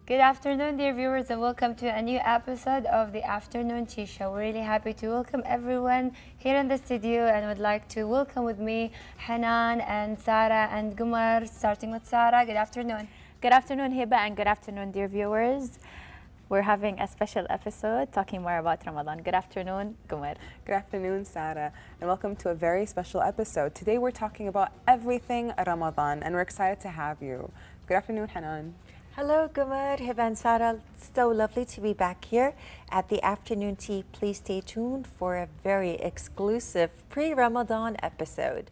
Good afternoon, dear viewers, and welcome to a new episode of the Afternoon Tea Show. We're really happy to welcome everyone here in the studio, and would like to welcome with me Hanan and Sarah and Gumar. Starting with Sarah, good afternoon. Good afternoon, Hiba, and good afternoon, dear viewers. We're having a special episode talking more about Ramadan. Good afternoon, Gumar. Good afternoon, Sarah, and welcome to a very special episode. Today we're talking about everything Ramadan, and we're excited to have you. Good afternoon, Hanan. Hello, Gumar, Hiba and Sarah. So lovely to be back here at the afternoon tea. Please stay tuned for a very exclusive pre-Ramadan episode.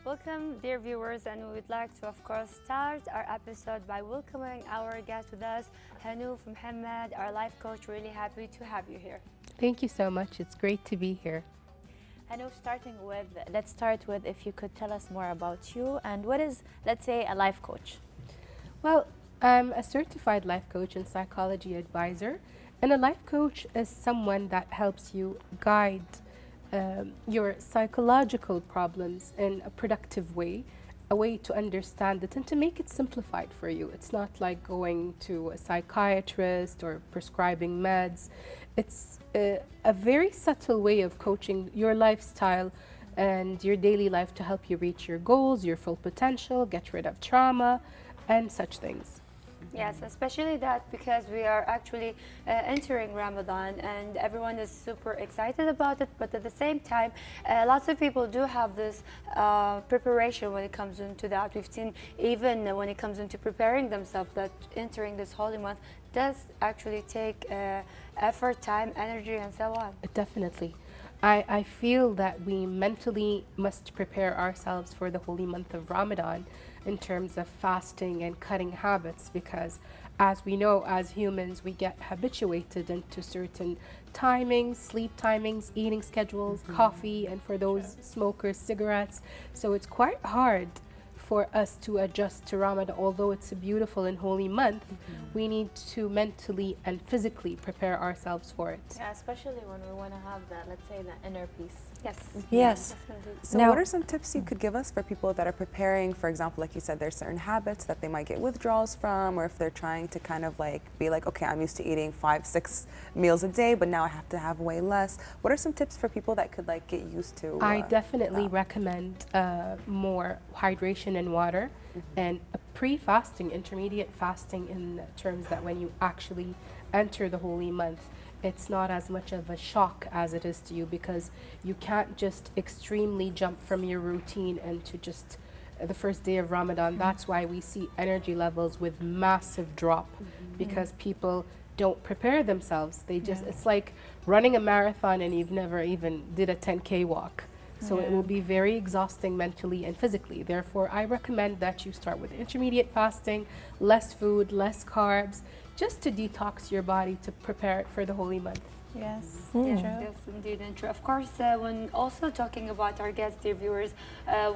Welcome, dear viewers, and we would like to, of course, start our episode by welcoming our guest with us, Hanouf Mohammed, our life coach. Really happy to have you here. Thank you so much. It's great to be here. Hanouf, let's start with if you could tell us more about you and what is, let's say, a life coach? Well, I'm a certified life coach and psychology advisor, and a life coach is someone that helps you guide your psychological problems in a productive way, a way to understand it and to make it simplified for you. It's not like going to a psychiatrist or prescribing meds. It's a very subtle way of coaching your lifestyle and your daily life to help you reach your goals, your full potential, get rid of trauma, and such things. Yes, especially that because we are actually entering Ramadan and everyone is super excited about it, but at the same time, lots of people do have this preparation when it comes into that. We've seen even when it comes into preparing themselves that entering this holy month does actually take effort, time, energy, and so on. Definitely. I feel that we mentally must prepare ourselves for the holy month of Ramadan in terms of fasting and cutting habits, because as we know, as humans, we get habituated into certain timings, sleep timings, eating schedules, coffee, and for those smokers, cigarettes. So it's quite hard for us to adjust to Ramadan. Although it's a beautiful and holy month, we need to mentally and physically prepare ourselves for it. Yeah, especially when we want to have that, let's say, that inner peace. Yes. Yes. Definitely. So Now- what are some tips you could give us for people that are preparing? For example, like you said, there's certain habits that they might get withdrawals from, or if they're trying to kind of like be like, okay, I'm used to eating 5-6 meals a day, but now I have to have way less. What are some tips for people that could like get used to? I definitely that? recommend more hydration and water and a pre-fasting, intermediate fasting, in terms that when you actually enter the holy month, it's not as much of a shock as it is to you, because you can't just extremely jump from your routine and to just the first day of Ramadan. That's why we see energy levels with massive drop, because people don't prepare themselves. They just, it's like running a marathon and you've never even did a 10K walk. So it will be very exhausting mentally and physically. Therefore, I recommend that you start with intermediate fasting, less food, less carbs, just to detox your body to prepare it for the holy month. Yes. Yes, True. yes, indeed, and true. Of course, when also talking about our guests, dear viewers,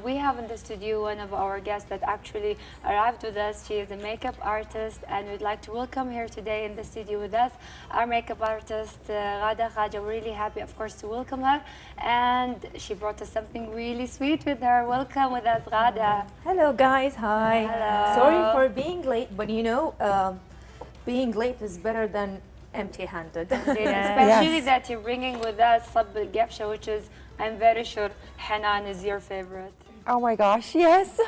we have in the studio one of our guests that actually arrived with us. She is a makeup artist, and we'd like to welcome her today in the studio with us. Our makeup artist, Ghada Khaja. We're really happy, of course, to welcome her, and she brought us something really sweet with her. Welcome with us, Ghada. Hello guys, hi. Hello. Sorry for being late, but you know, being late is better than empty-handed. Especially that you're bringing with us Sab al Gafsha, which is, I'm very sure, Hanan is your favorite. Oh my gosh, yes.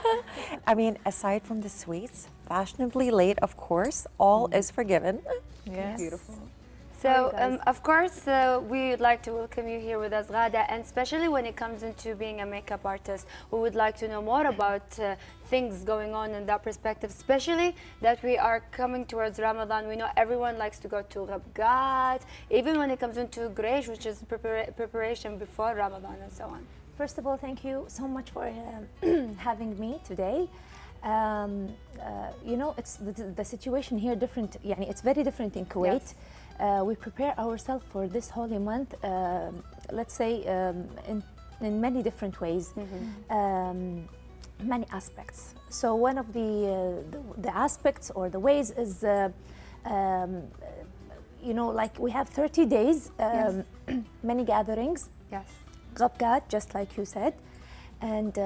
I mean, aside from the sweets, fashionably late, of course, all is forgiven. Yes. Beautiful. So, of course, we would like to welcome you here with us, Ghada, and especially when it comes into being a makeup artist, we would like to know more about things going on in that perspective, especially that we are coming towards Ramadan. We know everyone likes to go to Rabgat, even when it comes into Greish, which is preparation before Ramadan and so on. First of all, thank you so much for having me today. You know, it's the situation here different. Yani, it's very different in Kuwait. Yes. We prepare ourselves for this holy month, let's say, in many different ways, many aspects. So one of the aspects or the ways is, you know, like we have 30 days, many gatherings, Yes. Ghabgat, just like you said, and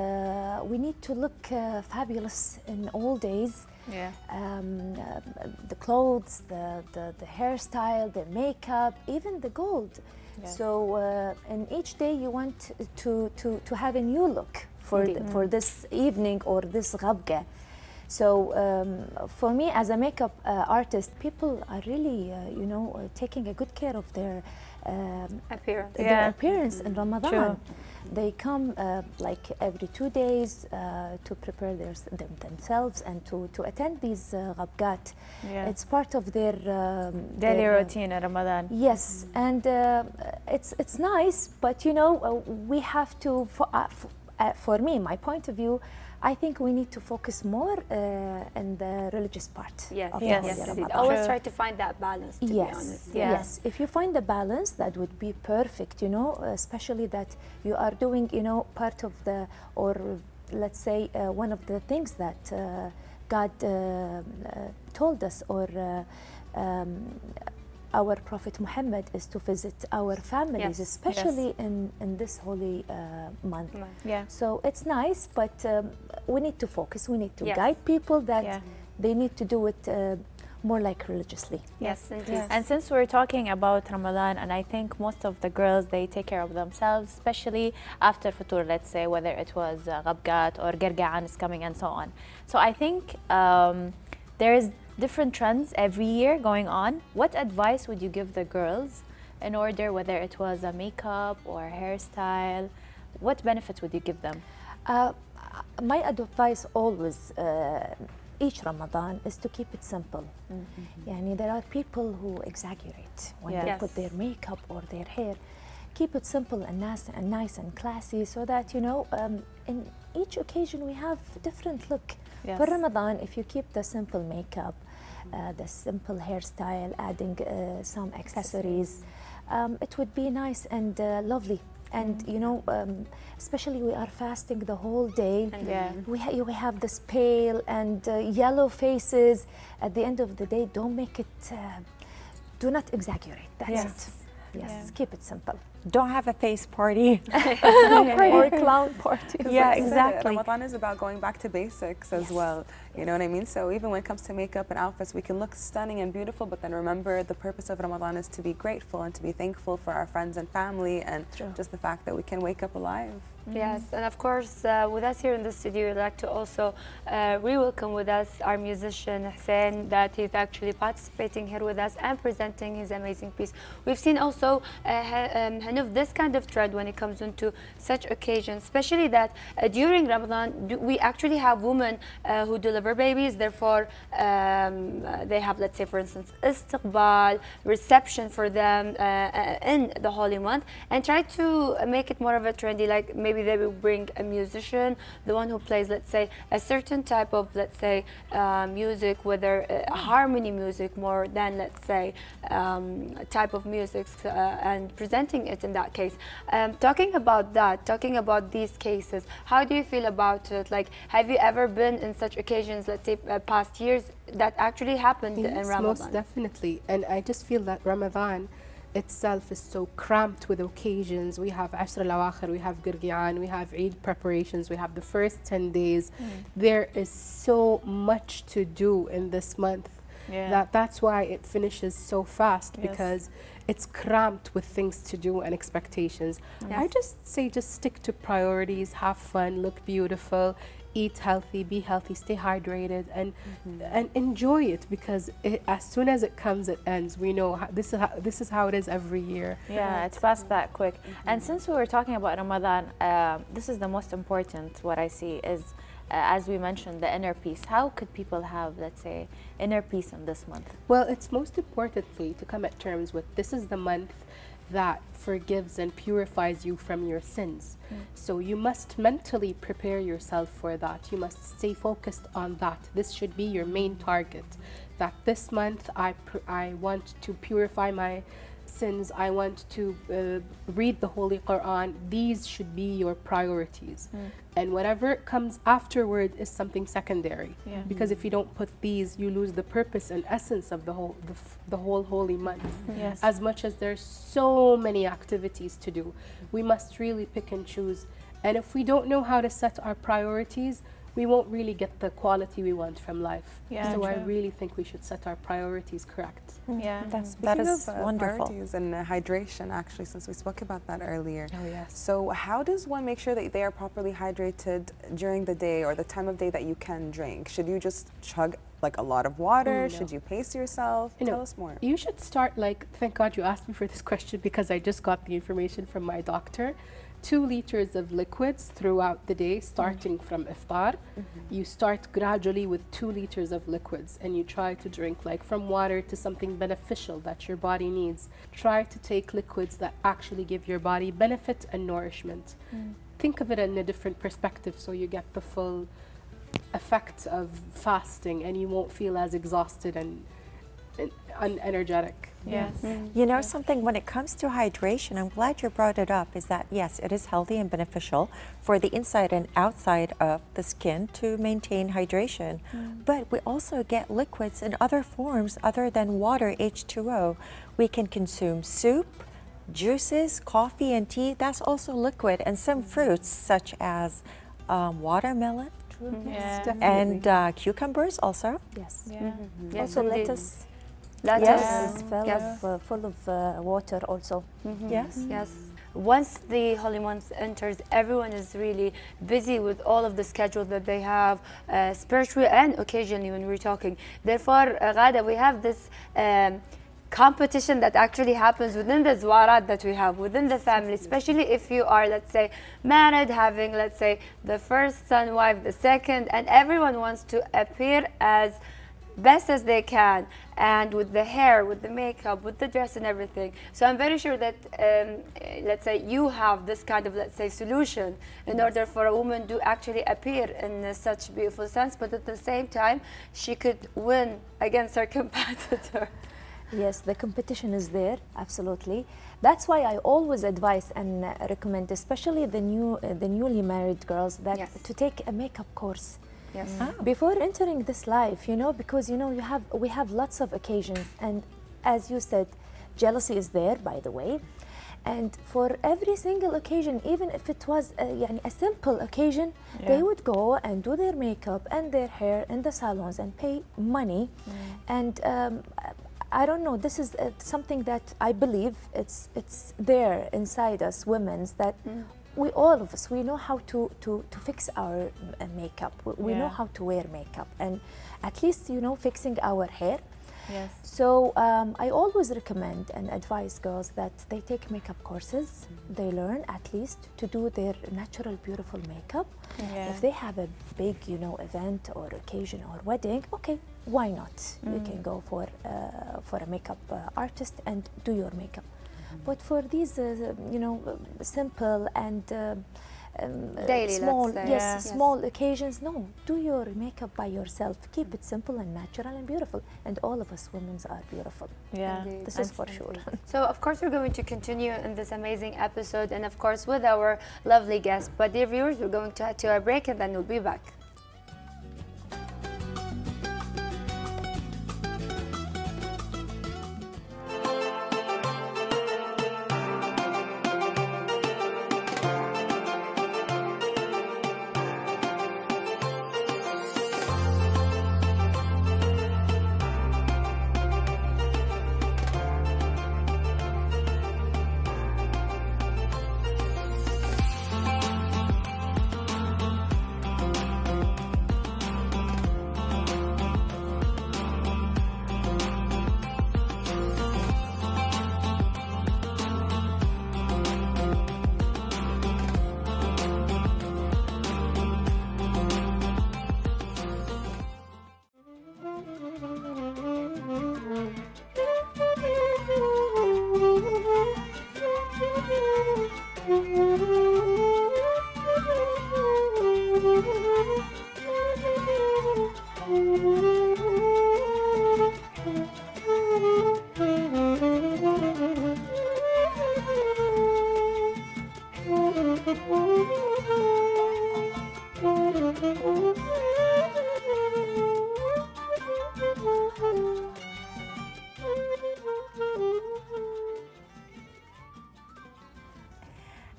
we need to look fabulous in all days. Yeah. The clothes, the hairstyle, the makeup, even the gold. Yes. So in each day you want to have a new look for this evening or this ghabga. So for me as a makeup artist, people are really you know taking a good care of their Appearance. their appearance in Ramadan. True. They come like every 2 days to prepare themselves and to attend these ghabgat. Yeah. It's part of their Daily their, routine in Ramadan. Yes, and it's nice, but you know we have to. For me, my point of view, I think we need to focus more in the religious part. Yes, of Yes. the yes, holy indeed. Ramadan. Always True. try to find that balance, to be honest. Yeah. Yes. If you find the balance, that would be perfect, you know, especially that you are doing, you know, part of the, or let's say one of the things that God told us, or our Prophet Muhammad is to visit our families, Yes. especially in this holy month. Yeah. So it's nice, but we need to focus. We need to Yes. guide people that Yeah. they need to do it more like religiously. Yes, indeed. And since we're talking about Ramadan, and I think most of the girls, they take care of themselves, especially after Futur, let's say, whether it was Ghabgat or Gergaan is coming and so on. So I think there is different trends every year going on. What advice would you give the girls in order, whether it was a makeup or hairstyle, what benefits would you give them? My advice always, each Ramadan, is to keep it simple. Yani there are people who exaggerate when they Yes. put their makeup or their hair. Keep it simple and nice and classy, so that you know in each occasion we have different look. Yes. For Ramadan, if you keep the simple makeup, the simple hairstyle, adding some accessories, it would be nice and lovely. And you know, especially we are fasting the whole day. Yeah. We have this pale and yellow faces. At the end of the day, don't make it. Do not exaggerate. That's Yes. it. Yes, Yeah. keep it simple. Don't have a face party. Or a clown party. Yeah, Like you said, exactly. Ramadan is about going back to basics as well. You know what I mean? So even when it comes to makeup and outfits, we can look stunning and beautiful, but then remember the purpose of Ramadan is to be grateful and to be thankful for our friends and family, and True. just the fact that we can wake up alive. Yes, and of course, with us here in the studio, we'd like to also re-welcome with us our musician Hussein, that he's actually participating here with us and presenting his amazing piece. We've seen also kind of this kind of trend when it comes into such occasions, especially that during Ramadan we actually have women who deliver babies. Therefore, they have, let's say, for instance, istiqbal, reception for them in the holy month, and try to make it more of a trendy. Like maybe they will bring a musician, the one who plays, let's say, a certain type of, let's say, music, whether harmony music more than, let's say, type of music, and presenting it in that case. Talking about that, talking about these cases, how do you feel about it? Like, have you ever been in such occasions, let's say, past years, that actually happened in Yes, Ramadan? most definitely. And I just feel that Ramadan itself is so cramped with occasions. We have Ashr al-Awakhir, we have Girgian, we have Eid preparations, we have the first 10 days. There is so much to do in this month. That's why it finishes so fast, because it's cramped with things to do and expectations. I just say just stick to priorities, have fun, look beautiful, eat healthy, be healthy, stay hydrated, and enjoy it, because as soon as it comes, it ends. We know this is how it is every year. Yeah, it's passed that quick. And since we were talking about Ramadan, this is the most important, what I see is, as we mentioned, the inner peace. How could people have, let's say, inner peace in this month? Well, it's most importantly to come at terms with this is the month that forgives and purifies you from your sins. So you must mentally prepare yourself for that. You must stay focused on that. This should be your main target. That this month I want to purify my sins. I want to read the Holy Quran. These should be your priorities. And whatever comes afterward is something secondary. Because if you don't put these, you lose the purpose and essence of the whole holy month. As much as there's so many activities to do, we must really pick and choose. And if we don't know how to set our priorities, we won't really get the quality we want from life. So I really think we should set our priorities correct. That Speaking is of wonderful. priorities and hydration, actually, since we spoke about that earlier. Oh, yes. So how does one make sure that they are properly hydrated during the day or the time of day that you can drink? Should you just chug like a lot of water? No. Should you pace yourself? Tell us more. You should start, like, thank God you asked me for this question, because I just got the information from my doctor. 2 liters of liquids throughout the day, starting from iftar. You start gradually with 2 liters of liquids, and you try to drink, like, from water to something beneficial that your body needs. Try to take liquids that actually give your body benefit and nourishment. Think of it in a different perspective, so you get the full effect of fasting, and you won't feel as exhausted and unenergetic. You know something, when it comes to hydration, I'm glad you brought it up, is that yes, it is healthy and beneficial for the inside and outside of the skin to maintain hydration. But we also get liquids in other forms other than water, H2O. We can consume soup, juices, coffee and tea. That's also liquid, and some fruits such as watermelon and cucumbers also. Yes. Yes, Also indeed. lettuce. Lettuce. Is Yes. full of water also. Yes. Yes. Once the holy month enters, everyone is really busy with all of the schedule that they have, spiritually and occasionally when we're talking. Therefore, Ghada, we have this competition that actually happens within the zwarat that we have within the family, especially if you are, let's say, married, having, let's say, the first son, wife, the second, and everyone wants to appear as best as they can, and with the hair, with the makeup, with the dress and everything. So I'm very sure that let's say you have this kind of, let's say, solution in order for a woman to actually appear in such beautiful sense, but at the same time she could win against her competitor. Yes, the competition is there, absolutely. That's why I always advise and recommend, especially the newly married girls, that Yes. to take a makeup course. Yes. Before entering this life, because we have lots of occasions, and as you said, jealousy is there, by the way, and for every single occasion, even if it was a simple occasion, they would go and do their makeup and their hair in the salons and pay money, and I don't know, this is something that I believe it's there inside us women, that we, all of us, we know how to fix our makeup. We know how to wear makeup, and at least fixing our hair. Yes. So I always recommend and advise girls that they take makeup courses. They learn at least to do their natural, beautiful makeup. Yeah. If they have a big, event or occasion or wedding, okay, why not? You can go for a makeup artist and do your makeup. But for these, simple and Daily, small, let's say. yes, Yeah. small occasions. No, do your makeup by yourself. Keep it simple and natural and beautiful. And all of us women are beautiful. Yeah. Indeed. This is for sure. So, of course, we're going to continue in this amazing episode, and of course, with our lovely guest. But, dear viewers, we're going to head to a break, and then we'll be back.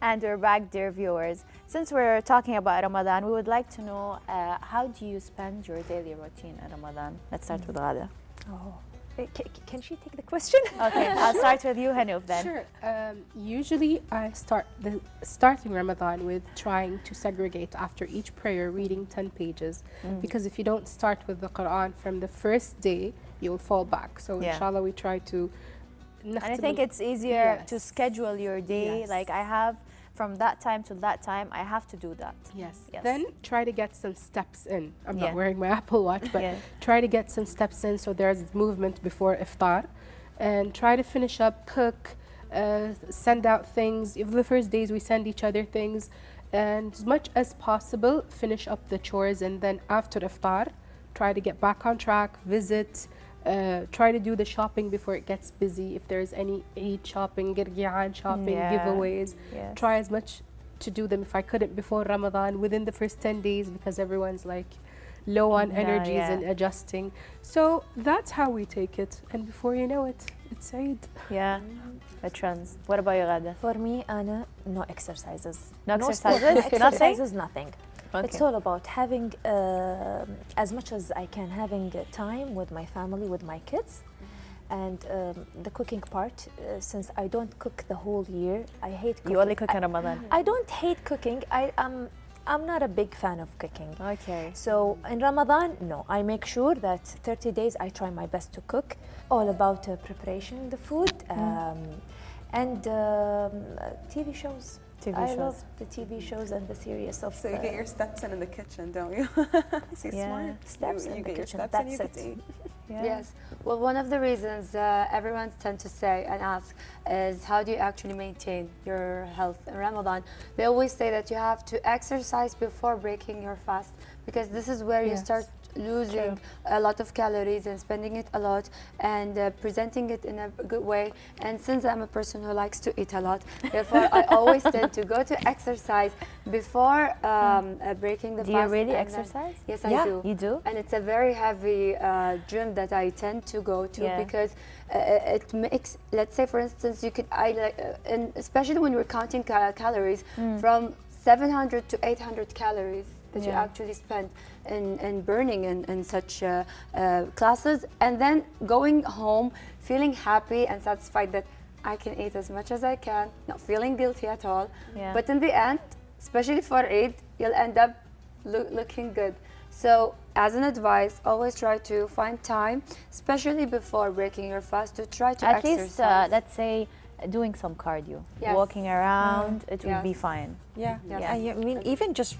And we're back, dear viewers. Since we're talking about Ramadan, we would like to know how do you spend your daily routine in Ramadan? Let's start with Ghada. Oh, can she take the question? Okay, I'll start with you, Hanouf, then. Sure. Usually, I starting Ramadan with trying to segregate after each prayer, reading 10 pages. Because if you don't start with the Quran from the first day, you'll fall back. So, Yeah. inshallah, we try to. And I think it's easier to Yes. schedule your day. Yes. Like I have from that time to that time, I have to do that. Yes. Yes. Then try to get some steps in. I'm Yeah. not wearing my Apple Watch, but Yeah. try to get some steps in so there's movement before iftar. And try to finish up, cook, send out things. If the first days we send each other things. And as much as possible, finish up the chores. And then after iftar, try to get back on track, visit. Try to do the shopping before it gets busy. If there's any Eid shopping, Girgian shopping, Yeah. giveaways, Yes. try as much to do them if I couldn't before Ramadan within the first 10 days because everyone's like low on energies yeah. and adjusting. So that's how we take it. And before you know it, it's Eid. Yeah, it runs. What about you, Ghada? For me, Anna, no exercises. No sport, exercises? Nothing? exercises, nothing. Okay. It's all about having, as much as I can, having time with my family, with my kids. And the cooking part, since I don't cook the whole year, I hate cooking. You only cook in Ramadan. I don't hate cooking. I'm not a big fan of cooking. Okay. So in Ramadan, no, I make sure that 30 days I try my best to cook. All about preparation the food and TV shows. TV I shows. love the TV shows and the series of. So you get your steps in the kitchen, don't you? See, Yeah. smart. Steps you in the get your kitchen, steps and you that's get to it. eat. Yeah. Yes. Well, one of the reasons everyone tend to say and ask is how do you actually maintain your health in Ramadan? They always say that you have to exercise before breaking your fast because this is where you Yes. start losing a lot of calories and spending it a lot and presenting it in a good way. And since I'm a person who likes to eat a lot, therefore I always tend to go to exercise before breaking the Do fast. you really and then- exercise? Yes, Yeah. I do. You do? And it's a very heavy gym that I tend to go to Yeah. because it makes, let's say for instance, you could, and especially when we're counting calories, from 700 to 800 calories that you Yeah. actually spend in burning in such classes, and then going home feeling happy and satisfied that I can eat as much as I can, not feeling guilty at all. Yeah. But in the end, especially for Eid, you'll end up looking good. So as an advice, always try to find time, especially before breaking your fast, to try to At exercise. least, let's say, doing some cardio, Yes. walking around, it will be Yes. fine. Yeah, Yes. I mean, even just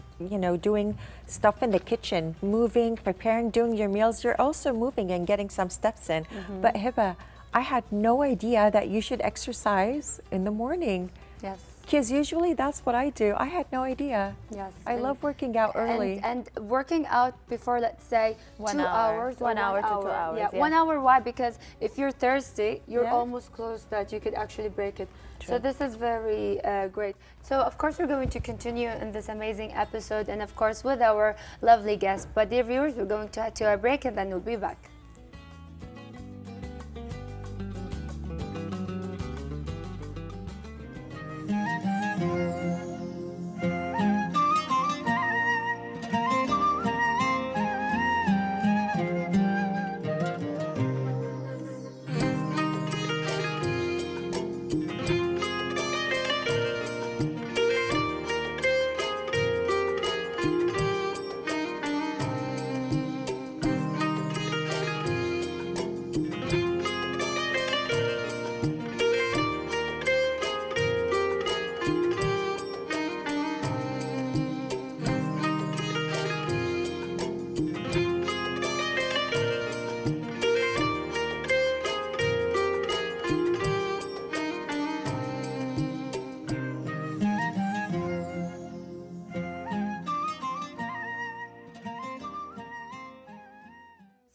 doing stuff in the kitchen, moving, preparing, doing your meals, you're also moving and getting some steps in. But Hiba, I had no idea that you should exercise in the morning. Yes. Because usually that's what I do. I had no idea. Yes. I love working out early. And working out before, let's say, 1 2 hour. hours. 1 or hour to 2 hours, Yeah, yeah. 1 hour. Why? Because if you're thirsty, you're Yeah. almost close that you could actually break it. So True. this is very great. So of course we're going to continue in this amazing episode, and of course with our lovely guest. But dear viewers, we're going to head to a break, and then we'll be back.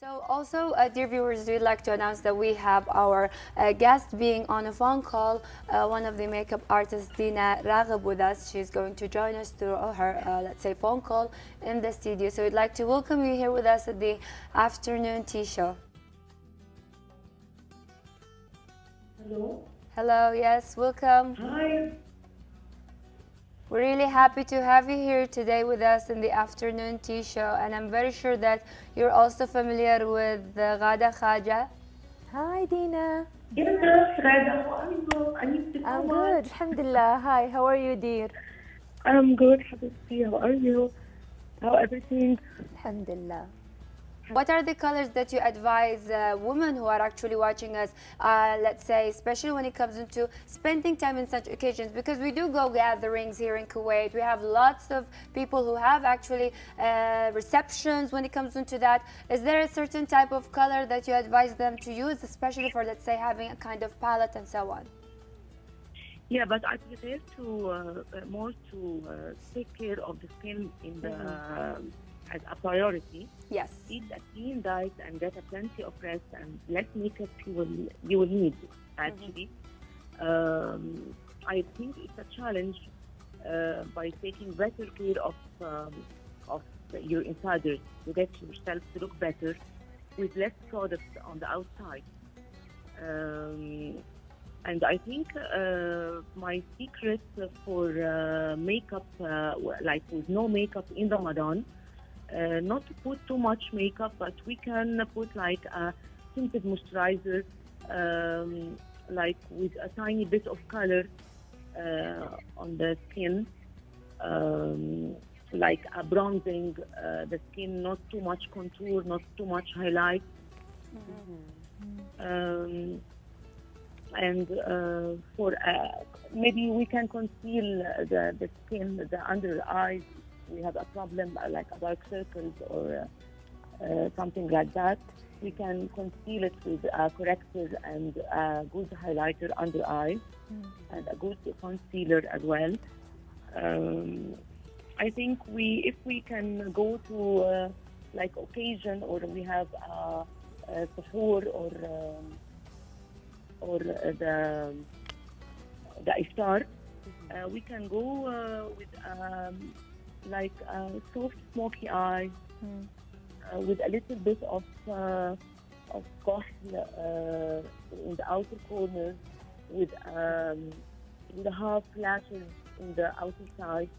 So also, dear viewers, we'd like to announce that we have our guest being on a phone call, one of the makeup artists, Dina Raghib, with us. She's going to join us through her, let's say, phone call in the studio. So we'd like to welcome you here with us at the afternoon tea show. Hello. Hello, yes, welcome. Hi. We're really happy to have you here today with us in the afternoon tea show, and I'm very sure that you're also familiar with Ghada Khaja. Hi, Dina. Yes, Rada, how are you? I need to I'm come good. on. Alhamdulillah. Hi, how are you, dear? I'm good, Habibti. How are you? How everything? Alhamdulillah. What are the colors that you advise women who are actually watching us, let's say, especially when it comes into spending time in such occasions? Because we do go gatherings here in Kuwait. We have lots of people who have actually receptions when it comes into that. Is there a certain type of color that you advise them to use, especially for, let's say, having a kind of palette and so on? Yeah, but I prefer to more to take care of the skin in the as a priority. Yes. Eat a clean diet and get a plenty of rest and less makeup you will need actually. I think it's a challenge by taking better care of your insiders to get yourself to look better with less products on the outside. And I think my secret for makeup, like with no makeup in Ramadan, not to put too much makeup, but we can put like a tinted moisturizer, like with a tiny bit of color on the skin, like a bronzing the skin, not too much contour, not too much highlight. And for maybe we can conceal the skin, the under the eyes. We have a problem like a dark circles or something like that. We can conceal it with a corrector and a good highlighter under eyes and a good concealer as well. I think if we can go to like occasion, or we have a suhoor or the iftar, we can go with like a soft smoky eye with a little bit of kahl in the outer corners, with the half lashes in the outer side.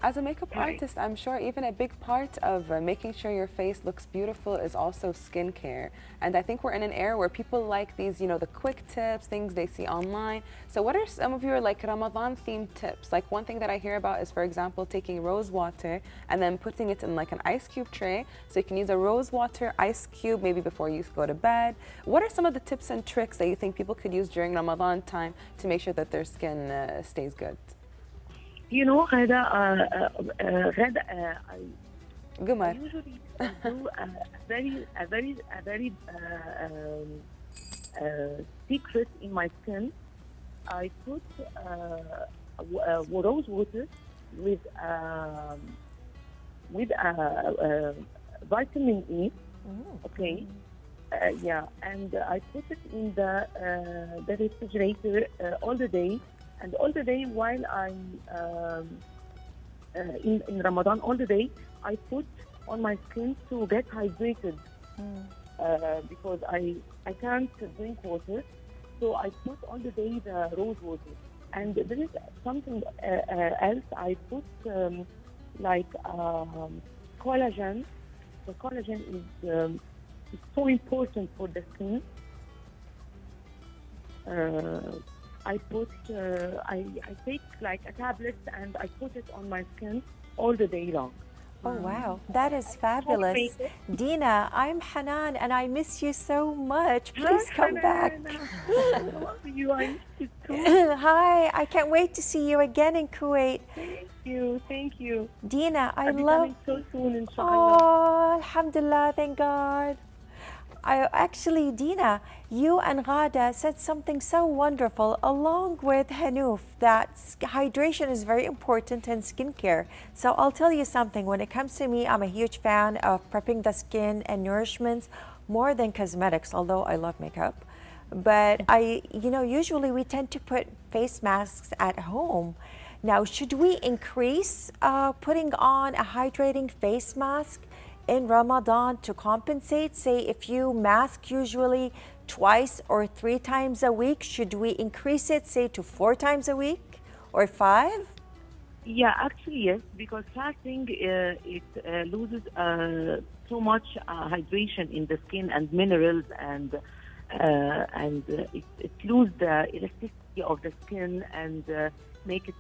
As a makeup Right. artist, I'm sure even a big part of making sure your face looks beautiful is also skincare. And I think we're in an era where people like these, you know, the quick tips, things they see online. So what are some of your like Ramadan themed tips? Like one thing that I hear about is, for example, taking rose water and then putting it in like an ice cube tray. So you can use a rose water ice cube maybe before you go to bed. What are some of the tips and tricks that you think people could use during Ramadan time to make sure that their skin stays good? You know, Ghada, I Gumar. usually do a very secret in my skin. I put rose water with vitamin E. Okay. Yeah, and I put it in the refrigerator all the day, and all the day while I'm in Ramadan, all the day I put on my skin to get hydrated because I can't drink water, so I put all the day the rose water. And there is something else I put like collagen. The collagen is so important for the skin. I take like a tablet and I put it on my skin all the day long. Oh, wow. That is fabulous. makeup. Dina, I'm Hanan and I miss you so much. Please come back. I love you. I miss you too. Hi, I can't wait to see you again in Kuwait. Thank you. Thank you. Dina, I I'll be love. coming so soon, inshallah. Oh, alhamdulillah, thank God. Actually, Dina, you and Ghada said something so wonderful, along with Hanouf, that hydration is very important in skincare. So I'll tell you something. When it comes to me, I'm a huge fan of prepping the skin and nourishments more than cosmetics, although I love makeup. But usually we tend to put face masks at home. Now, should we increase putting on a hydrating face mask in Ramadan to compensate? Say if you mask usually twice or 3 times a week, should we increase it, say, to 4 times a week or 5? Yeah, actually, yes, because fasting it loses so much hydration in the skin and minerals, and it loses the elasticity of the skin and make it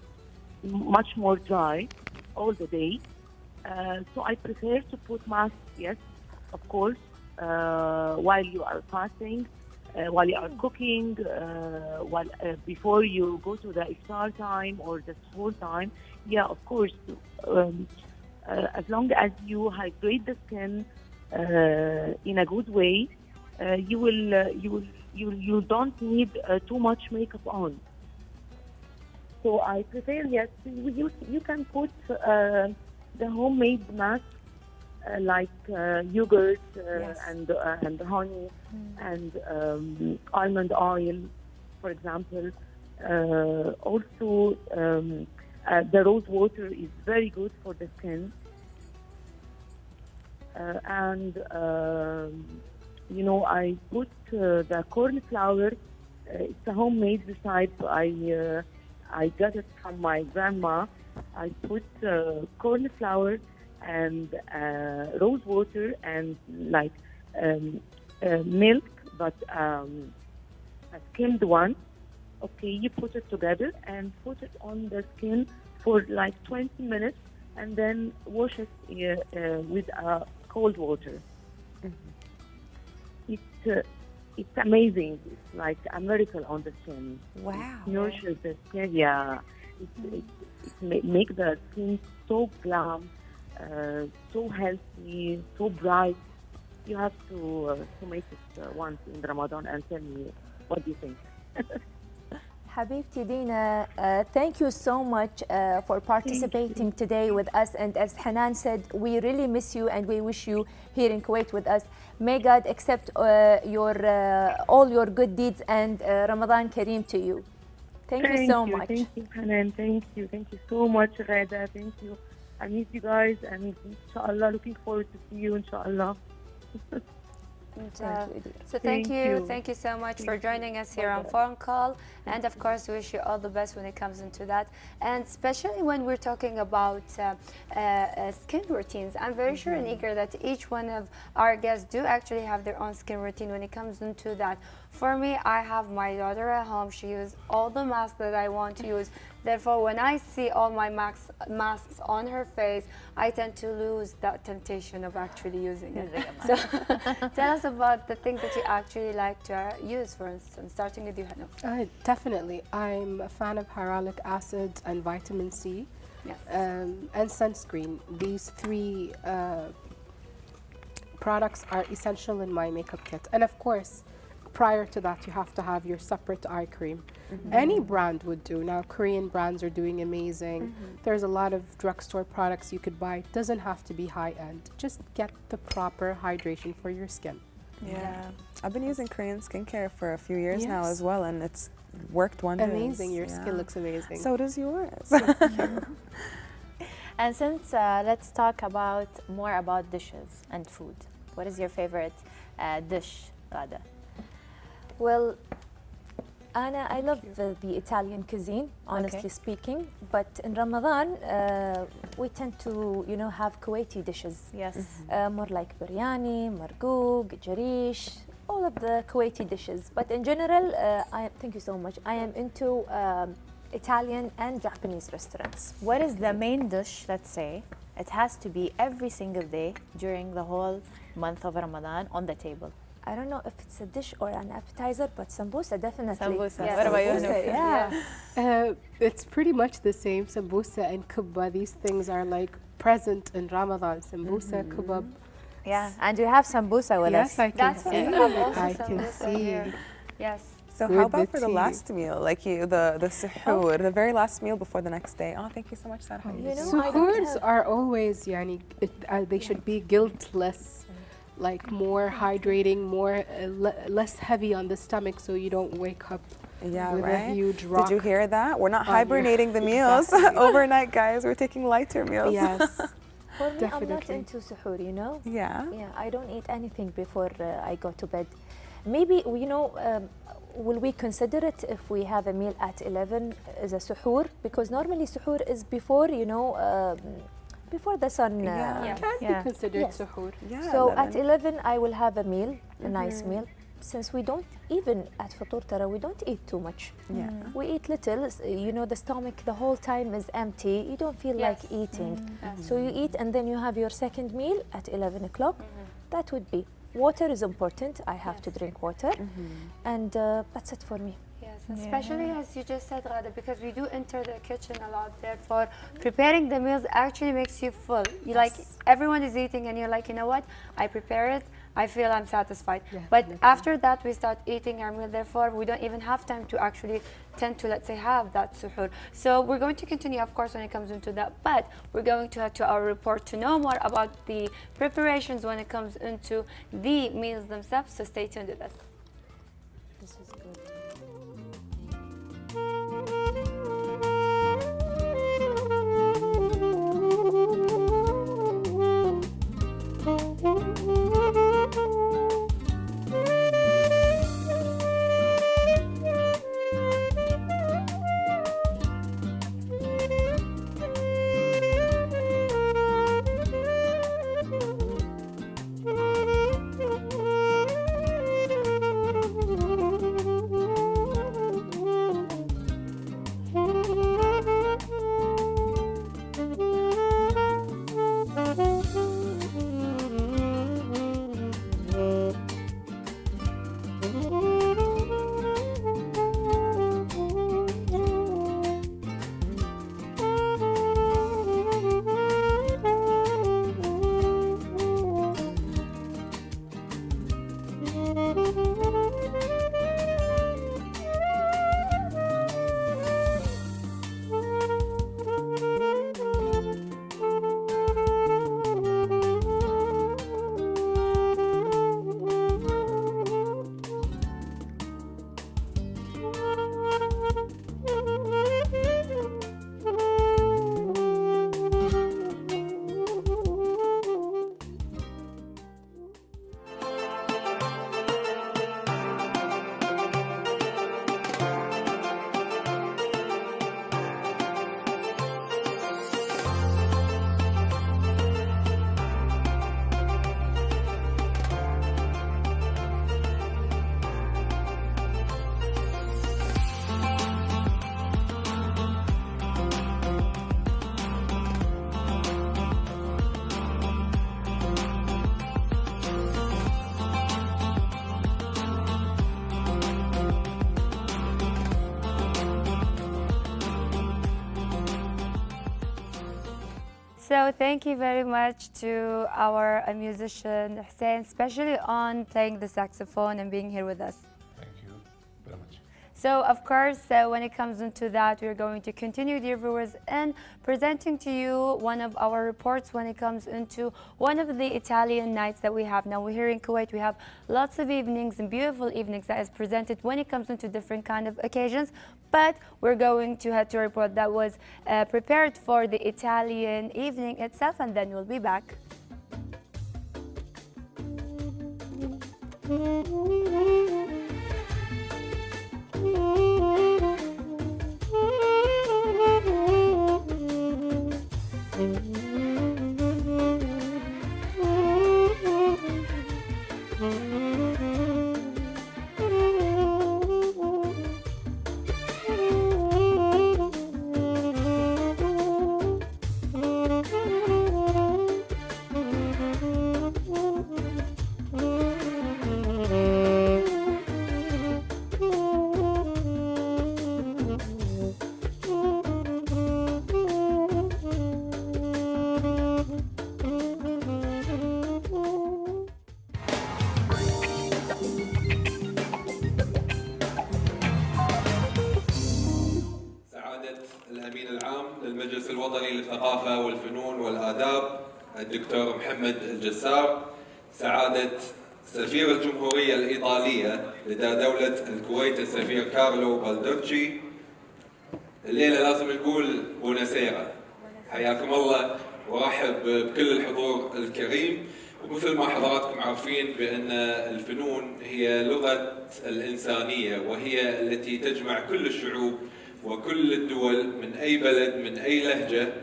much more dry all the day. So I prefer to put masks, yes, of course, while you are fasting, while you are cooking, while before you go to the iftar time or the suhoor time. Yeah, of course. As long as you hydrate the skin in a good way, you don't need too much makeup on. So I prefer, yes, you can put the homemade mask like yogurt Yes. and honey and almond oil, for example. Also, the rose water is very good for the skin. I put the corn flour. It's a homemade recipe. I got it from my grandma. I put corn flour and rose water and like milk, but a skimmed one. Okay, you put it together and put it on the skin for like 20 minutes, and then wash it with cold water. It's amazing. It's like a miracle on the skin. Wow. It nourishes the skin. Yeah, it make the skin so glam, so healthy, so bright. You have to make it once in Ramadan and tell me what do you think. Habibti Dina, thank you so much for participating today with us. And as Hanan said, we really miss you and we wish you here in Kuwait with us. May God accept all your good deeds and Ramadan Kareem to you. Thank you so much. Thank you, Hanan. Thank you so much, Reda. Thank you. I miss you guys, and inshallah, looking forward to see you, inshallah. And, Thank you, dear. so thank Thank you. you. Thank you so much for joining us here on Phone Call. And of course, wish you all the best when it comes into that. And especially when we're talking about skin routines, I'm very sure and eager that each one of our guests do actually have their own skin routine when it comes into that. For me, I have my daughter at home. She uses all the masks that I want to use. Therefore, when I see all my masks on her face, I tend to lose that temptation of actually using it. So tell us about the things that you actually like to use, for instance, starting with you, Hannah. Definitely. I'm a fan of hyaluronic acid and vitamin C. Yes. And sunscreen. These three products are essential in my makeup kit. And of course, prior to that, you have to have your separate eye cream. Any brand would do. Now, Korean brands are doing amazing. There's a lot of drugstore products you could buy. It doesn't have to be high-end. Just get the proper hydration for your skin. Yeah. I've been using Korean skincare for a few years now Yes. as well, and it's worked wonders. Amazing. Your Yeah. skin looks amazing. So does yours. And since let's talk about more about dishes and food. What is your favorite dish, Ghada? Well, Anna, I love the Italian cuisine, honestly Okay. speaking. But in Ramadan, we tend to, have Kuwaiti dishes. Yes. More like biryani, margoug, jarish, all of the Kuwaiti dishes. But in general, thank you so much. I am into Italian and Japanese restaurants. What is the main dish, let's say, it has to be every single day during the whole month of Ramadan on the table? I don't know if it's a dish or an appetizer, but sambusa definitely. Sambusa. Yes, What about you, sambusa, Hannah? yeah. It's pretty much the same. Sambusa and kubba. These things are like present in Ramadan. Sambusa, kebab. Yeah, and you have sambusa with Yes, us. I can That's see. what we have also I some can this see. here. Yes. So With how about the for the tea. last meal, like the suhoor, the very last meal before the next day? Oh, thank you so much, Sarah. You know, I don't Suhoors have- are always, they should be guiltless, like more hydrating, more less heavy on the stomach, so you don't wake up Yeah, with right. a huge rock. Did you hear that? We're not on your- hibernating the meals Exactly. overnight, guys. We're taking lighter meals. Yes. For me, I'm not Definitely. into suhoor, Yeah. Yeah, I don't eat anything before I go to bed. Maybe, will we consider it if we have a meal at 11 as a suhoor? Because normally suhoor is before, before the sun. Yeah. Can Yeah. be considered Yes. suhoor. Yeah. So 11. at 11, I will have a meal, a nice meal. Since we don't, even at Futur Tara, we don't eat too much. Yeah. We eat little, the stomach the whole time is empty. You don't feel Yes. like eating. So you eat and then you have your second meal at 11 o'clock. That would be. Water is important. I have to drink water. And that's it for me. Yes, especially as you just said, Ghada, because we do enter the kitchen a lot. Therefore, preparing the meals actually makes you full. You like everyone is eating, and you're like, you know what? I prepare it. I feel I'm satisfied. Yeah, But definitely. after that, we start eating our meal. Therefore, we don't even have time to actually tend to, let's say, have that suhoor. So we're going to continue, of course, when it comes into that. But we're going to head to our report to know more about the preparations when it comes into the meals themselves. So stay tuned with us. This is good. So thank you very much to our musician Hussein, especially on playing the saxophone and being here with us. Thank you very much. So of course, when it comes into that, we're going to continue, dear viewers, and presenting to you one of our reports when it comes into one of the Italian nights that we have. Now we're here in Kuwait, we have lots of evenings and beautiful evenings that is presented when it comes into different kind of occasions. But we're going to head to a report that was prepared for the Italian evening itself, and then we'll be back. الأمين العام للمجلس الوطني للثقافة والفنون والآداب الدكتور محمد الجسار، سعادة سفير الجمهورية الإيطالية لدى دولة الكويت السفير كارلو بالدوتشي. الليلة لازم نقول بوناسيرا، حياكم الله ورحب بكل الحضور الكريم. ومثل ما حضراتكم عارفين بأن الفنون هي لغة الإنسانية، وهي التي تجمع كل الشعوب وكل الدول من أي بلد من أي لهجة.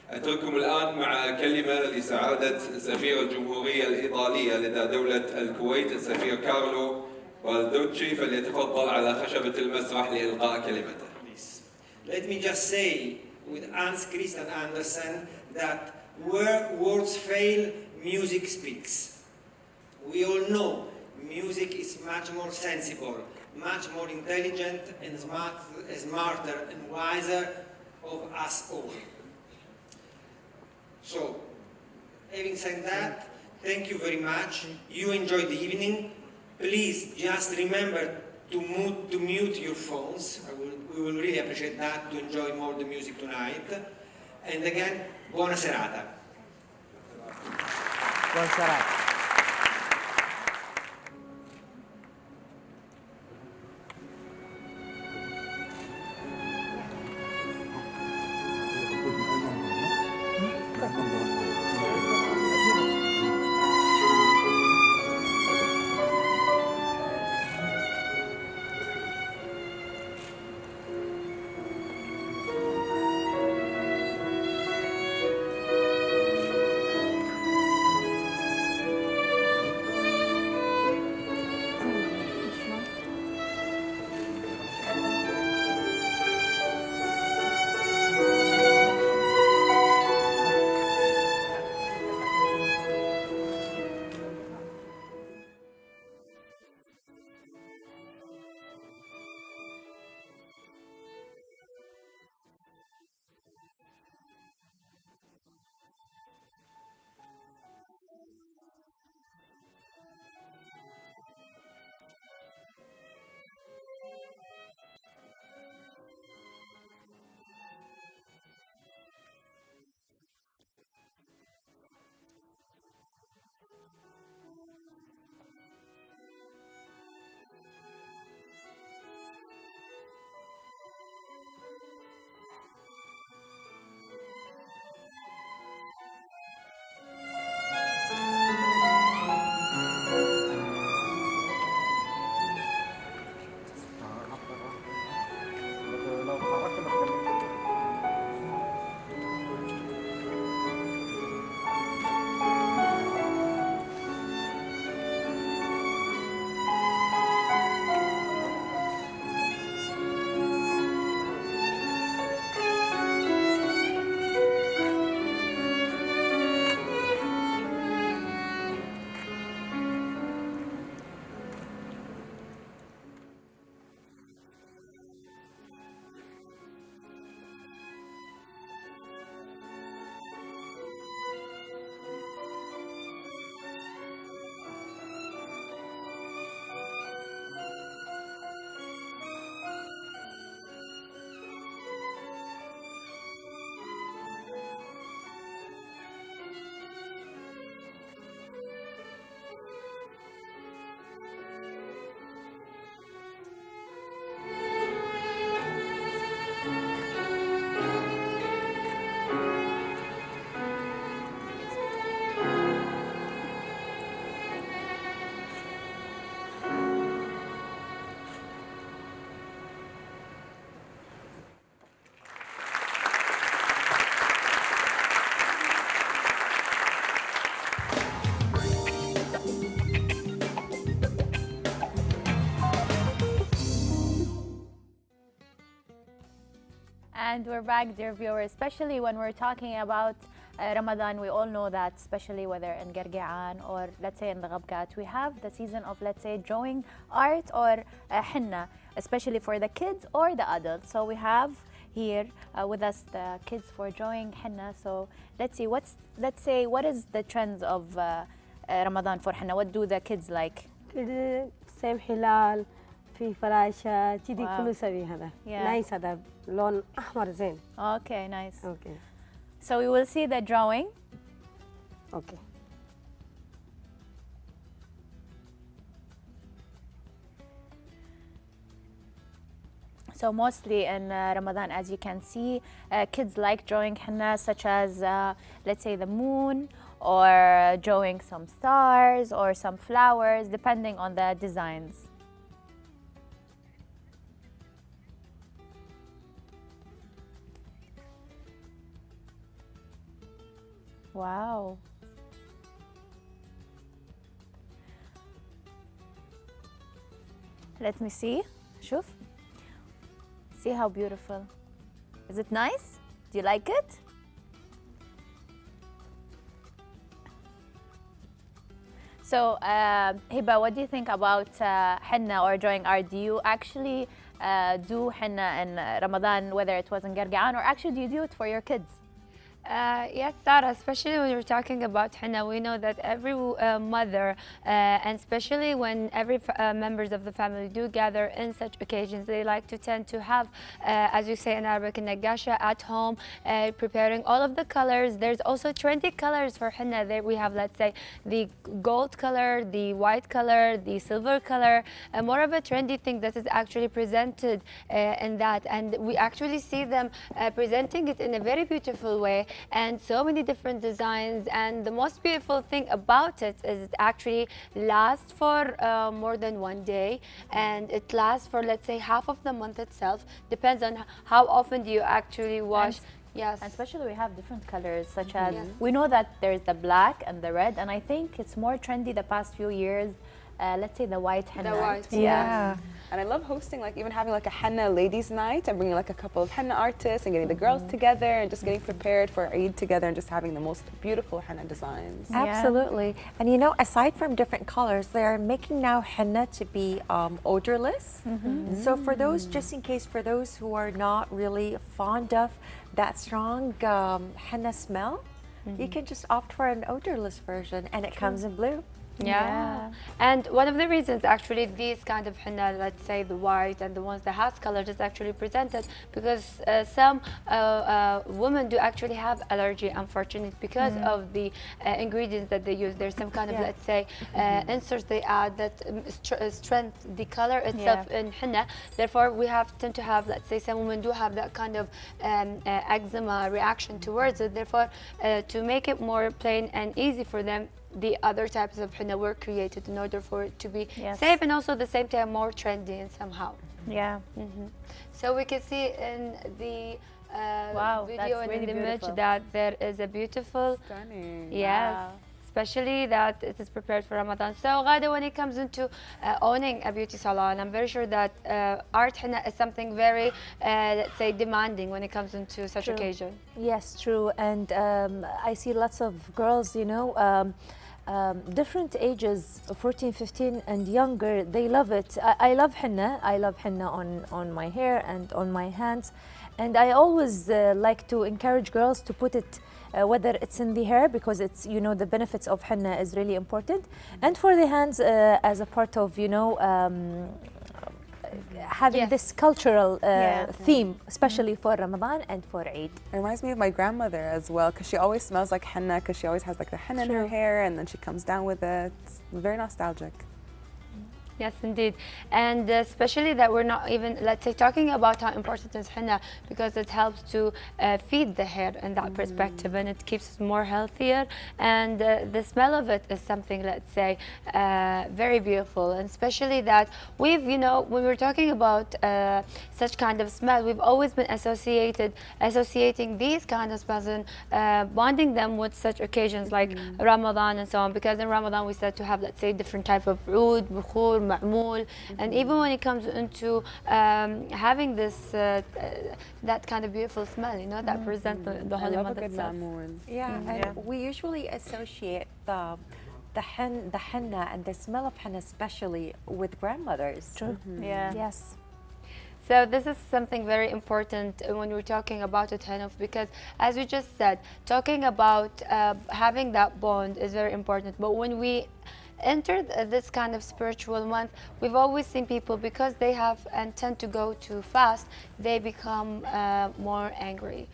أترككم الآن مع كلمة لسعادة سفير الجمهورية الإيطالية لدى دولة الكويت السفير كارلو بالدوتشي، فليتفضل على خشبة المسرح لإلقاء كلمته. Let me just say with Hans Christian Andersen that where words fail, music speaks. We all know music is much more sensible, much more intelligent and smarter and wiser of us all. So, having said that, thank you very much. You enjoyed the evening. Please just remember to mute your phones. We will really appreciate that, to enjoy more the music tonight. And again, buona serata. Buona serata. And we're back, dear viewers, especially when we're talking about Ramadan. We all know that, especially whether in Gargaan or let's say in the Ghabgat, we have the season of, let's say, drawing art or henna, especially for the kids or the adults. So we have here with us the kids for drawing henna. So let's see, what is the trends of Ramadan for henna? What do the kids like? سيم حلال في فراشة كذي Wow. كله سوي هذا Yeah. نايس هذا لون أحمر زين Okay, nice. أوكي So we will see the drawing. أوكي So mostly in Ramadan, as you can see, kids like drawing henna, such as, let's say, the moon, or drawing some stars or some flowers, depending on the designs. Wow. Let me see. شوف. See how beautiful. Is it nice? Do you like it? So, Hiba, what do you think about henna or drawing art? Do you actually do henna in Ramadan, whether it was in Gargaan, or actually do you do it for your kids? Yes, Sarah, especially when you're talking about henna, we know that every mother, and especially when every members of the family do gather in such occasions, they like to tend to have, as you say in Arabic, nagasha at home, preparing all of the colors. There's also trendy colors for henna. There we have, let's say, the gold color, the white color, the silver color, more of a trendy thing that is actually presented in that. And we actually see them presenting it in a very beautiful way, and so many different designs. And the most beautiful thing about it is it actually lasts for more than one day, and it lasts for, let's say, half of the month itself. Depends on how often do you actually wash. Yes. And especially we have different colors, such as, Yes. we know that there's the black and the red, and I think it's more trendy the past few years, let's say the white henna. The white, Yeah. And I love hosting, like even having like a henna ladies night and bringing like a couple of henna artists and getting the girls together and just getting prepared for Eid together and just having the most beautiful henna designs. Absolutely. And you know, aside from different colors, they're making now henna to be odorless. So for those, just in case, for those who are not really fond of that strong henna smell, you can just opt for an odorless version, and it comes in blue. Yeah. And one of the reasons actually these kind of henna, let's say the white and the ones that has colors, is actually presented because some women do actually have allergy, unfortunately, because of the ingredients that they use. There's some kind of, let's say, inserts they add that strengthen the color itself in henna. Therefore, we tend to have, let's say, some women do have that kind of eczema reaction towards it. Therefore, to make it more plain and easy for them, the other types of henna were created in order for it to be safe and also at the same time more trendy and somehow. Yeah. So we can see in the Wow, video that's and really in the image beautiful. that there is a beautiful, Stunning. yes, Wow. especially that it is prepared for Ramadan. So Ghada, when it comes into owning a beauty salon, I'm very sure that art henna is something very, let's say, demanding when it comes into such True. occasion. Yes, true. And I see lots of girls, you know, different ages, 14, 15 and younger, they love it. I love henna. I love henna on my hair and on my hands. And I always like to encourage girls to put it, whether it's in the hair, because it's, you know, the benefits of henna is really important. And for the hands as a part of, you know, having this cultural theme, especially for Ramadan and for Eid. It reminds me of my grandmother as well, because she always smells like henna, because she always has like the henna in her hair, and then she comes down with it. It's very nostalgic. Yes, indeed. And especially that we're not even, let's say, talking about how important is henna, because it helps to feed the hair in that perspective, and it keeps it more healthier. And the smell of it is something, let's say, very beautiful. And especially that we've, you know, when we're talking about such kind of smell, we've always been associating these kind of smells and bonding them with such occasions like Ramadan and so on. Because in Ramadan we start to have, let's say, different type of oud, bukhur, ma'mool. And even when it comes into having this that kind of beautiful smell, you know, that presents the I holy love a month good itself. ma'moon. Yeah, and we usually associate the henna and the smell of henna especially with grandmothers. True. Yeah. Yes. So this is something very important when we're talking about it, Hanif, because as you just said, talking about having that bond is very important. But when we enter this kind of spiritual month, we've always seen people, because they have and tend to go too fast, they become more angry,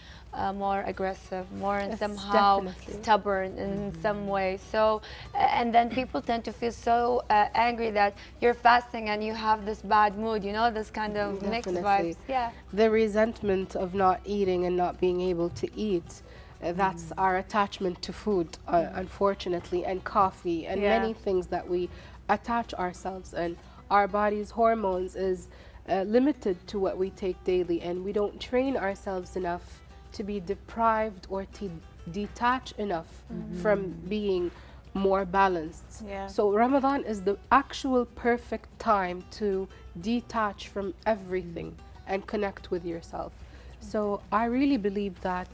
more aggressive, more Yes, somehow definitely. stubborn in some way. So, and then people tend to feel so angry that you're fasting and you have this bad mood, you know, this kind of mixed Definitely. vibes. Yeah. The resentment of not eating and not being able to eat, that's our attachment to food, unfortunately, and coffee, and Yeah. many things that we attach ourselves, and our body's hormones is limited to what we take daily, and we don't train ourselves enough to be deprived or to detach enough from being more balanced. Yeah. So Ramadan is the actual perfect time to detach from everything and connect with yourself. So I really believe that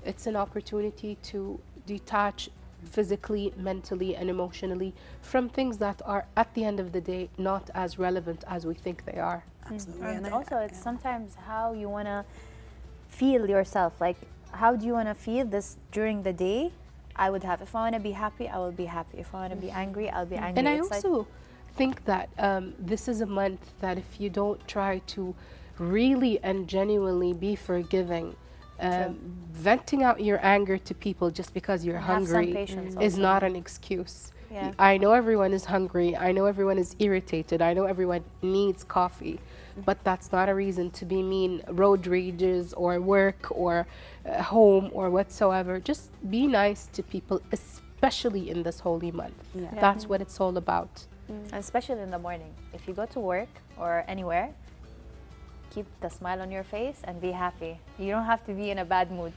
it's an opportunity to detach physically, mentally, and emotionally from things that are, at the end of the day, not as relevant as we think they are. Absolutely. And I- also, it's sometimes how you want to feel yourself. Like, how do you want to feel this during the day? I would have, if I want to be happy, I will be happy. If I want to be angry, I'll be angry. And I It's like- also think that this is a month that if you don't try to really and genuinely be forgiving, venting out your anger to people just because you're And have some hungry patience is also. not an excuse. Yeah. I know everyone is hungry. I know everyone is irritated. I know everyone needs coffee. But that's not a reason to be mean. Road rages or work or home or whatsoever. Just be nice to people, especially in this holy month. Yeah. That's what it's all about. And especially in the morning. If you go to work or anywhere, keep the smile on your face and be happy. You don't have to be in a bad mood.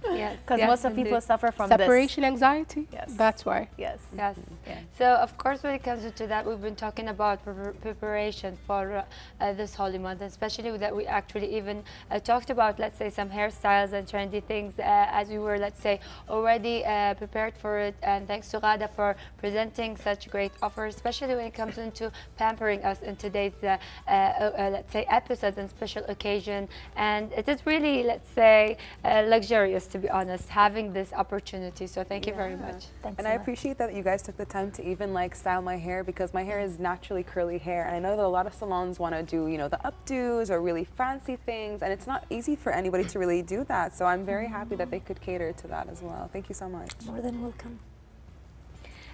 Yes. Because yes, most of people indeed. suffer from Separation anxiety? Yes. That's why. this. Yes. Yes. Yeah. So of course, when it comes to that, we've been talking about preparation for this holy month, especially that we actually even talked about, let's say, some hairstyles and trendy things as we were, let's say, already prepared for it. And thanks to Ghada for presenting such great offers, especially when it comes into pampering us in today's, let's say, episode and special occasion. And it is really, let's say, luxurious, to be honest, having this opportunity. So thank you very much. Thanks And a I lot. appreciate that you guys took the time to even like style my hair, because my hair is naturally curly hair, and I know that a lot of salons want to do, you know, the updos or really fancy things, and it's not easy for anybody to really do that. So I'm very happy that they could cater to that as well. Thank you so much. More than welcome.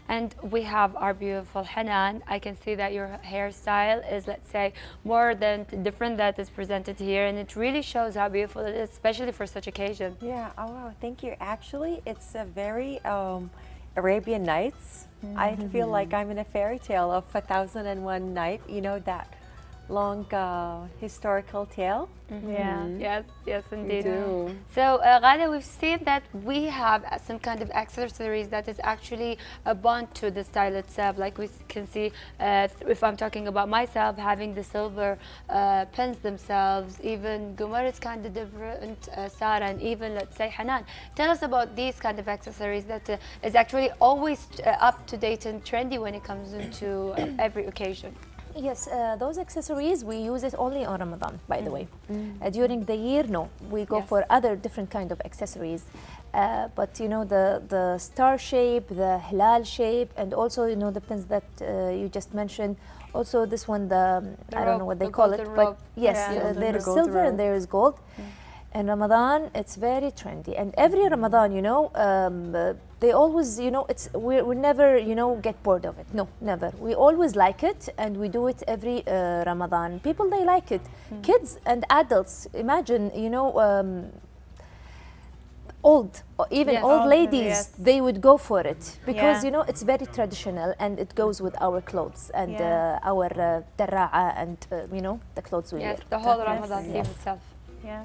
And we have our beautiful Hanan. I can see that your hairstyle is, let's say, more than different that is presented here, and it really shows how beautiful it is, especially for such occasion. Yeah, oh, wow, thank you. Actually, it's a very Arabian Nights. I feel like I'm in a fairy tale of 1001 Night, you know, that long historical tale. Yeah. Yes, yes, indeed. do. So, Ghada, we've seen that we have some kind of accessories that is actually a bond to the style itself. Like we can see, if I'm talking about myself, having the silver pins themselves, even Gumar is kind of different, Sarah, and even, let's say, Hanan. Tell us about these kind of accessories that is actually always up to date and trendy when it comes into every occasion. Yes, those accessories, we use it only on Ramadan, by the way. During the year, no. We go Yes. for other different kind of accessories. But, you know, the star shape, the hilal shape, and also, you know, the pins that you just mentioned. Also, this one, I don't know what they the call it, golden but rope. yes, Yeah. there is Golden silver rope. and there is gold. In Ramadan, it's very trendy, and every Ramadan, you know, they always, you know, we never, you know, get bored of it. No, never. We always like it, and we do it every Ramadan. People, they like it. Kids and adults. Imagine, you know, old, or even Yes. old Old, ladies, yes. they would go for it because Yeah. you know it's very traditional and it goes with our clothes and Yeah. our darra'a and you know the clothes we Yes, wear. the whole Definitely. Ramadan theme Yes. itself. Yeah.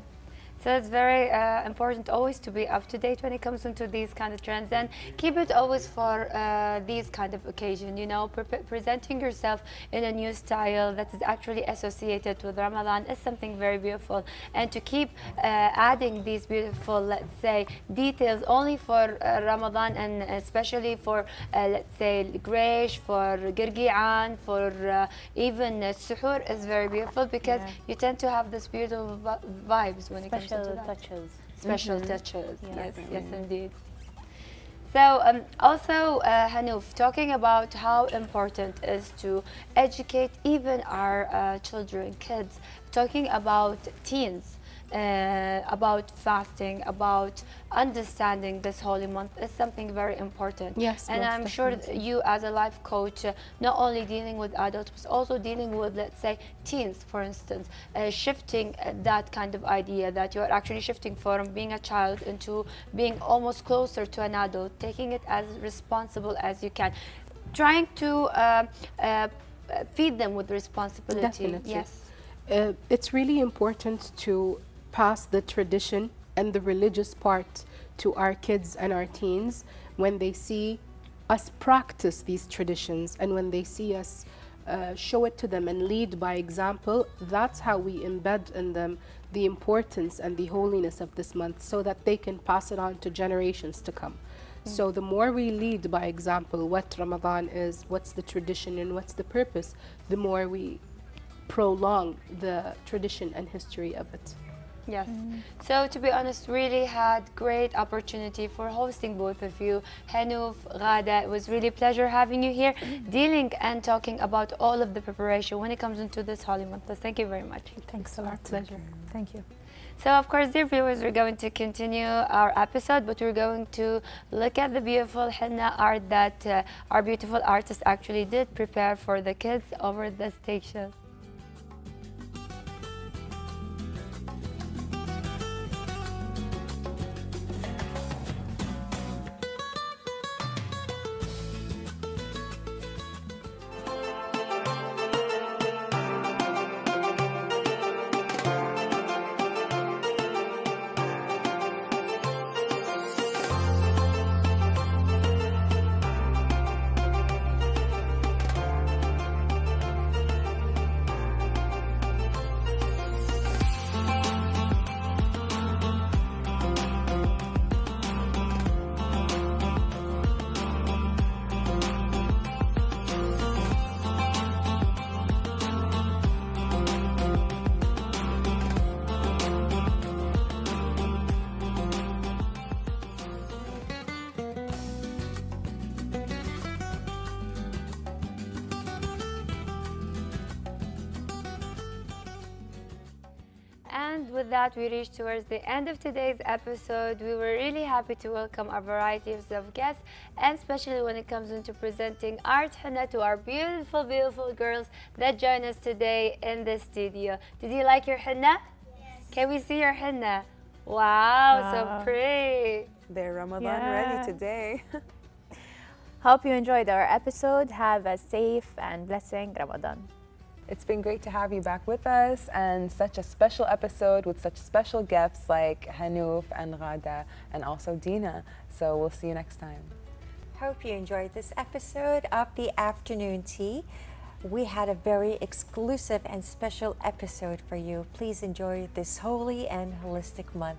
So it's very important always to be up to date when it comes into these kind of trends, and keep it always for these kind of occasion. You know, presenting yourself in a new style that is actually associated with Ramadan is something very beautiful. And to keep adding these beautiful, let's say, details only for Ramadan, and especially for let's say Greish, for Girgi'an, for even Suhoor is very beautiful, because you tend to have this beautiful vibes when it comes to that. touches. Special touches. Yes, yes, indeed. So also, Hanouf, talking about how important it is to educate even our children, kids, talking about teens, about fasting, about understanding this holy month is something very important. Yes, and most I'm sure definitely. that you as a life coach, not only dealing with adults, but also dealing with, let's say, teens, for instance, shifting that kind of idea that you are actually shifting from being a child into being almost closer to an adult, taking it as responsible as you can, trying to feed them with responsibility. Definitely. Yes. It's really important to pass the tradition and the religious part to our kids and our teens when they see us practice these traditions, and when they see us show it to them and lead by example. That's how we embed in them the importance and the holiness of this month, so that they can pass it on to generations to come. So the more we lead by example what Ramadan is, what's the tradition and what's the purpose, the more we prolong the tradition and history of it. Yes. So to be honest, really had great opportunity for hosting both of you. Hanouf, Ghada, it was really a pleasure having you here, dealing and talking about all of the preparation when it comes into this holy month. So thank you very much. Thanks a lot. Pleasure. Thank you. So of course, dear viewers, we're going to continue our episode, but we're going to look at the beautiful henna art that our beautiful artists actually did prepare for the kids over the station. And with that, we reached towards the end of today's episode. We were really happy to welcome a variety of guests, and especially when it comes into presenting art henna to our beautiful, beautiful girls that join us today in the studio. Did you like your henna? Yes. Can we see your henna? Wow, so pretty. They're Ramadan Yeah. ready today. Hope you enjoyed our episode. Have a safe and blessing Ramadan. It's been great to have you back with us, and such a special episode with such special guests like Hanouf and Ghada and also Dina. So we'll see you next time. Hope you enjoyed this episode of the Afternoon Tea. We had a very exclusive and special episode for you. Please enjoy this holy and holistic month.